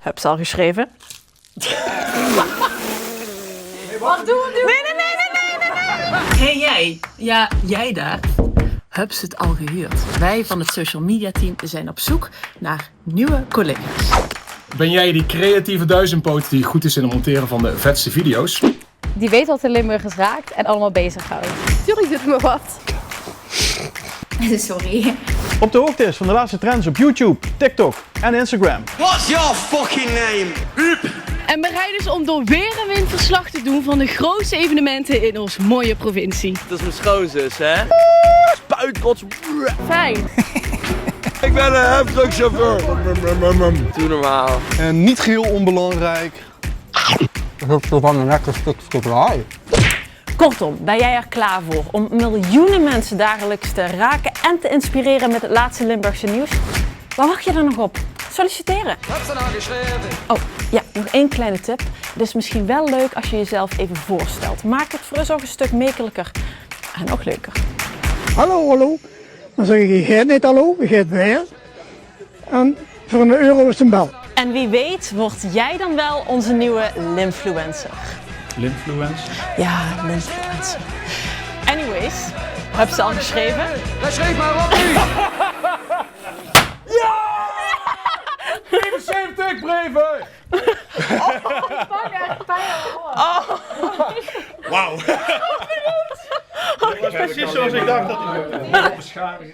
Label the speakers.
Speaker 1: Heb ze al geschreven?
Speaker 2: Wat doen we nu?
Speaker 3: Hey jij, ja jij daar. Hubs het al gehuurd. Wij van het social media team zijn op zoek naar nieuwe collega's.
Speaker 4: Ben jij die creatieve duizendpoot die goed is in het monteren van de vetste video's?
Speaker 2: Die weet wat de Limburgers raakt en allemaal bezighoudt. Tuurlijk doet me wat.
Speaker 5: Sorry.
Speaker 6: Op de hoogte is van de laatste trends op YouTube, TikTok en Instagram.
Speaker 7: What's your fucking name?
Speaker 2: En bereid dus om door weer en wind verslag te doen van de grootste evenementen in ons mooie provincie.
Speaker 7: Dat is mijn schoonzus, hè? Spuitkots.
Speaker 2: Fijn.
Speaker 7: Ik ben een hefdrugchauffeur. Doe normaal.
Speaker 6: En niet geheel onbelangrijk.
Speaker 7: Dat is van een lekker stuk chocolade.
Speaker 1: Kortom, ben jij er klaar voor om miljoenen mensen dagelijks te raken en te inspireren met het laatste Limburgse nieuws? Waar wacht je dan nog op? Solliciteren! Oh, ja, nog één kleine tip. Het is misschien wel leuk als je jezelf even voorstelt. Maakt het voor ons ook een stuk makkelijker en nog leuker.
Speaker 8: Hallo, hallo. Dan zeg je, jij niet hallo, je gaat bij. En voor €1 is een bel.
Speaker 1: En wie weet word jij dan wel onze nieuwe Limfluencer.
Speaker 4: Linfluence.
Speaker 1: Ja, Limfluencer. Anyways, heb ze al geschreven?
Speaker 7: Hij schreef maar op nu.
Speaker 4: 74 brieven!
Speaker 6: Wauw. Dat was precies zoals ik dacht dat hij zou.